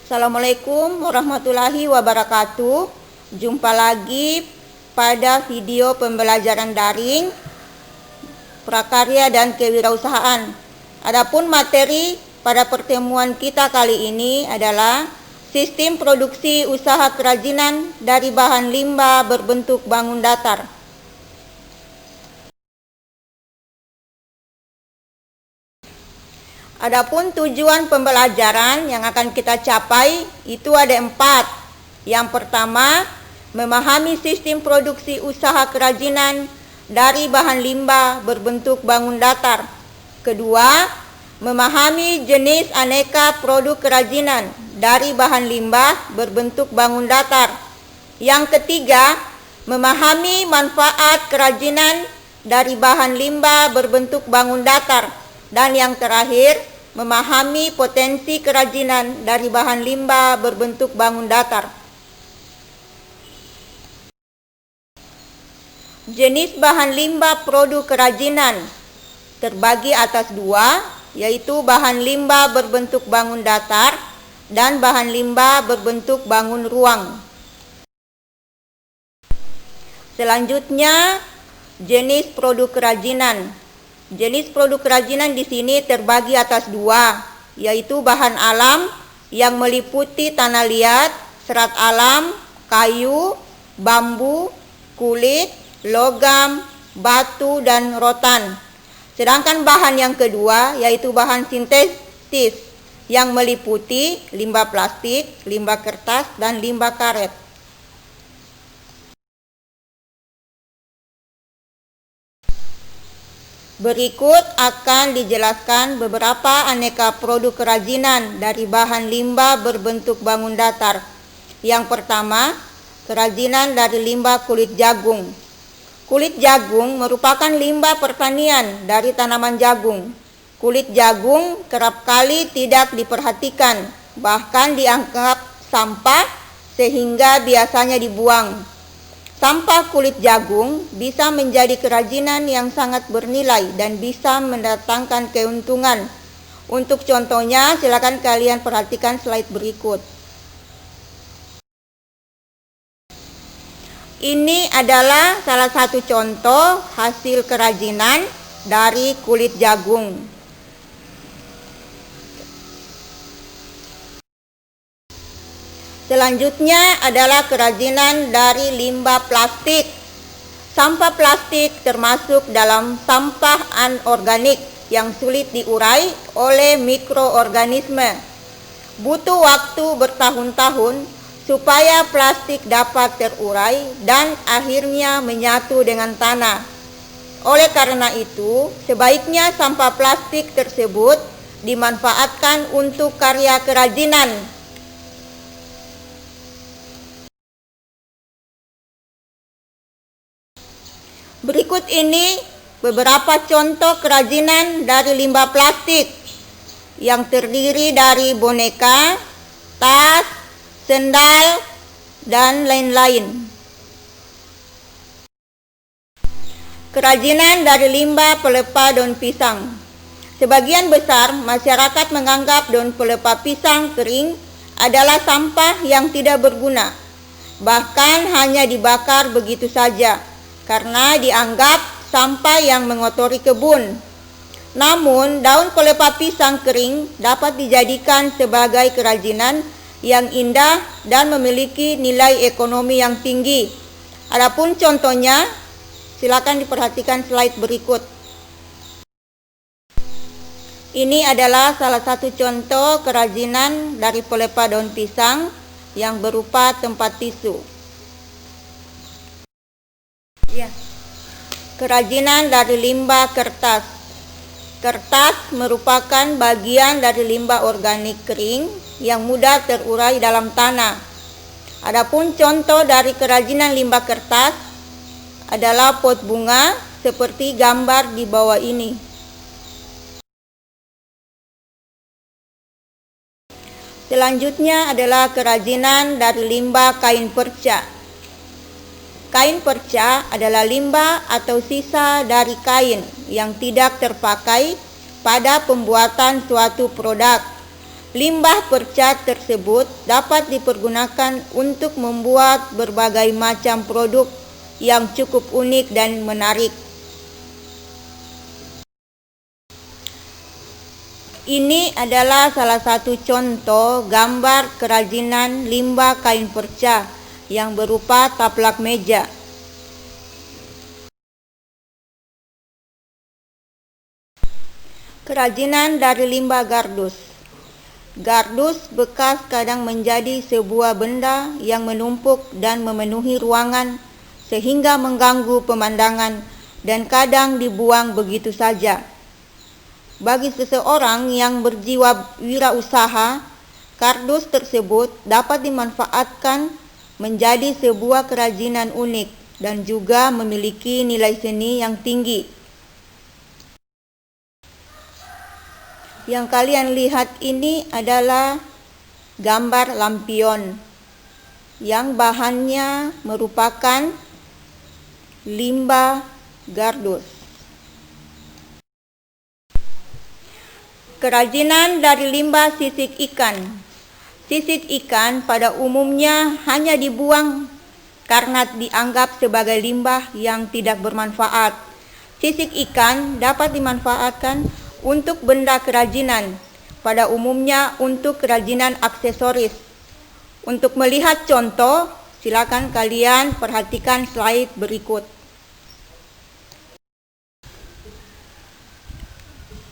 Assalamualaikum warahmatullahi wabarakatuh. Jumpa lagi pada video pembelajaran daring prakarya dan kewirausahaan. Adapun materi pada pertemuan kita kali ini adalah sistem produksi usaha kerajinan dari bahan limbah berbentuk bangun datar. Adapun tujuan pembelajaran yang akan kita capai itu ada 4. Yang pertama, memahami sistem produksi usaha kerajinan dari bahan limbah berbentuk bangun datar. Kedua, memahami jenis aneka produk kerajinan dari bahan limbah berbentuk bangun datar. Yang ketiga, memahami manfaat kerajinan dari bahan limbah berbentuk bangun datar. Dan yang terakhir, memahami potensi kerajinan dari bahan limbah berbentuk bangun datar. Jenis bahan limbah produk kerajinan terbagi atas 2, yaitu bahan limbah berbentuk bangun datar dan bahan limbah berbentuk bangun ruang. Selanjutnya, jenis produk kerajinan. Jenis produk kerajinan di sini terbagi atas 2, yaitu bahan alam yang meliputi tanah liat, serat alam, kayu, bambu, kulit, logam, batu, dan rotan. Sedangkan bahan yang kedua yaitu bahan sintetis yang meliputi limbah plastik, limbah kertas, dan limbah karet. Berikut akan dijelaskan beberapa aneka produk kerajinan dari bahan limbah berbentuk bangun datar. Yang pertama, kerajinan dari limbah kulit jagung. Kulit jagung merupakan limbah pertanian dari tanaman jagung. Kulit jagung kerap kali tidak diperhatikan, bahkan dianggap sampah sehingga biasanya dibuang. Sampah kulit jagung bisa menjadi kerajinan yang sangat bernilai dan bisa mendatangkan keuntungan. Untuk contohnya, silakan kalian perhatikan slide berikut. Ini adalah salah satu contoh hasil kerajinan dari kulit jagung. Selanjutnya adalah kerajinan dari limbah plastik. Sampah plastik termasuk dalam sampah anorganik yang sulit diurai oleh mikroorganisme. Butuh waktu bertahun-tahun supaya plastik dapat terurai dan akhirnya menyatu dengan tanah. Oleh karena itu, sebaiknya sampah plastik tersebut dimanfaatkan untuk karya kerajinan. Berikut ini beberapa contoh kerajinan dari limbah plastik yang terdiri dari boneka, tas, sendal, dan lain-lain. Kerajinan dari limbah pelepah daun pisang. Sebagian besar masyarakat menganggap daun pelepah pisang kering adalah sampah yang tidak berguna, bahkan hanya dibakar begitu saja karena dianggap sampah yang mengotori kebun. Namun, daun pelepah pisang kering dapat dijadikan sebagai kerajinan yang indah dan memiliki nilai ekonomi yang tinggi. Adapun contohnya, silakan diperhatikan slide berikut. Ini adalah salah satu contoh kerajinan dari pelepah daun pisang yang berupa tempat tisu. Kerajinan dari limbah kertas. Kertas merupakan bagian dari limbah organik kering yang mudah terurai dalam tanah. Adapun contoh dari kerajinan limbah kertas adalah pot bunga seperti gambar di bawah ini. Selanjutnya adalah kerajinan dari limbah kain perca. Kain perca adalah limbah atau sisa dari kain yang tidak terpakai pada pembuatan suatu produk. Limbah perca tersebut dapat dipergunakan untuk membuat berbagai macam produk yang cukup unik dan menarik. Ini adalah salah satu contoh gambar kerajinan limbah kain perca yang berupa taplak meja. Kerajinan dari limbah gardus. Gardus bekas kadang menjadi sebuah benda yang menumpuk dan memenuhi ruangan sehingga mengganggu pemandangan dan kadang dibuang begitu saja. Bagi seseorang yang berjiwa wirausaha, kardus tersebut dapat dimanfaatkan menjadi sebuah kerajinan unik dan juga memiliki nilai seni yang tinggi. Yang kalian lihat ini adalah gambar lampion yang bahannya merupakan limbah gardus. Kerajinan dari limbah sisik ikan. Sisik ikan pada umumnya hanya dibuang karena dianggap sebagai limbah yang tidak bermanfaat. Sisik ikan dapat dimanfaatkan untuk benda kerajinan, pada umumnya untuk kerajinan aksesoris. Untuk melihat contoh, silakan kalian perhatikan slide berikut.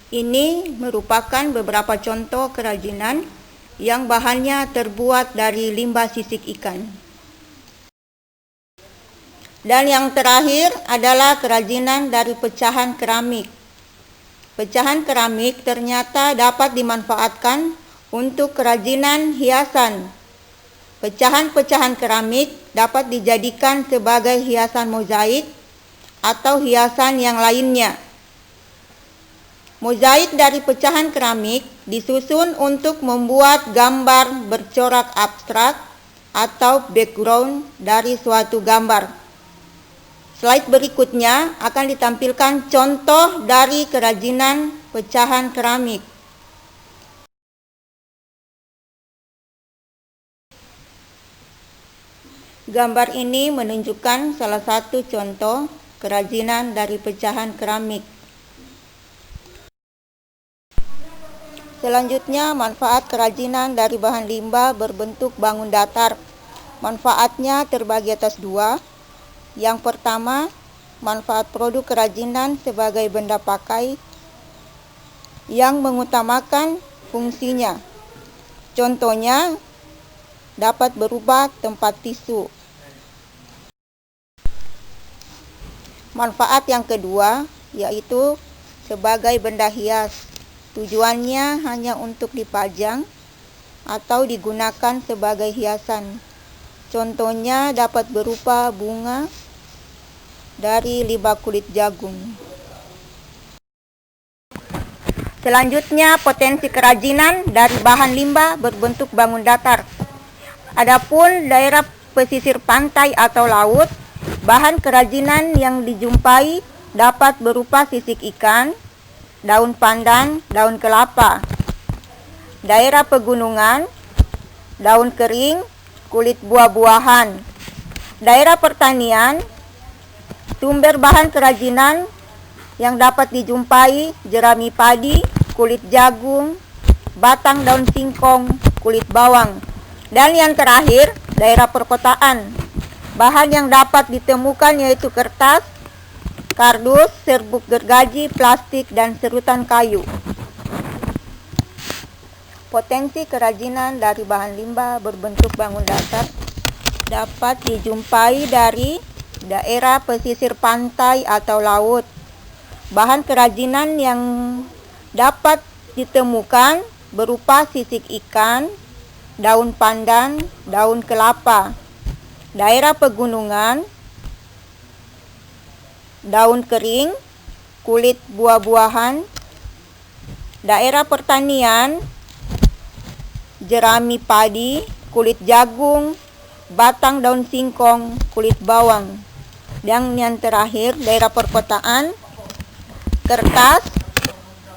Ini merupakan beberapa contoh kerajinan yang bahannya terbuat dari limbah sisik ikan. Dan yang terakhir adalah kerajinan dari pecahan keramik. Pecahan keramik ternyata dapat dimanfaatkan untuk kerajinan hiasan. Pecahan-pecahan keramik dapat dijadikan sebagai hiasan mozaik atau hiasan yang lainnya. Mozaik dari pecahan keramik disusun untuk membuat gambar bercorak abstrak atau background dari suatu gambar. Slide berikutnya akan ditampilkan contoh dari kerajinan pecahan keramik. Gambar ini menunjukkan salah satu contoh kerajinan dari pecahan keramik. Selanjutnya, manfaat kerajinan dari bahan limbah berbentuk bangun datar. Manfaatnya terbagi atas dua. Yang pertama, manfaat produk kerajinan sebagai benda pakai yang mengutamakan fungsinya. Contohnya, dapat berupa tempat tisu. Manfaat yang kedua, yaitu sebagai benda hias. Tujuannya hanya untuk dipajang atau digunakan sebagai hiasan. Contohnya dapat berupa bunga dari limbah kulit jagung. Selanjutnya, potensi kerajinan dari bahan limbah berbentuk bangun datar. Adapun daerah pesisir pantai atau laut, bahan kerajinan yang dijumpai dapat berupa sisik ikan, daun pandan, daun kelapa. Daerah pegunungan, daun kering, kulit buah-buahan. Daerah pertanian, sumber bahan kerajinan yang dapat dijumpai jerami padi, kulit jagung, batang daun singkong, kulit bawang. Dan yang terakhir, daerah perkotaan. Bahan yang dapat ditemukan yaitu kertas, kardus, serbuk gergaji, plastik, dan serutan kayu. Potensi kerajinan dari bahan limbah berbentuk bangun datar dapat dijumpai dari daerah pesisir pantai atau laut. Bahan kerajinan yang dapat ditemukan berupa sisik ikan, daun pandan, daun kelapa. Daerah pegunungan, daun kering, kulit buah-buahan. Daerah pertanian, jerami padi, kulit jagung, batang daun singkong, kulit bawang. Dan yang terakhir, daerah perkotaan, kertas,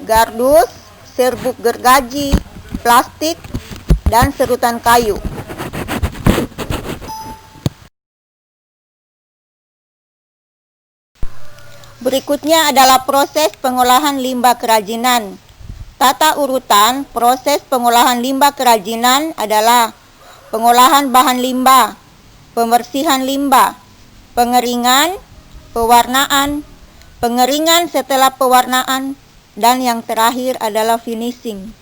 gardus, serbuk gergaji, plastik, dan serutan kayu. Berikutnya adalah proses pengolahan limbah kerajinan. Tata urutan proses pengolahan limbah kerajinan adalah pengolahan bahan limbah, pembersihan limbah, pengeringan, pewarnaan, pengeringan setelah pewarnaan, dan yang terakhir adalah finishing.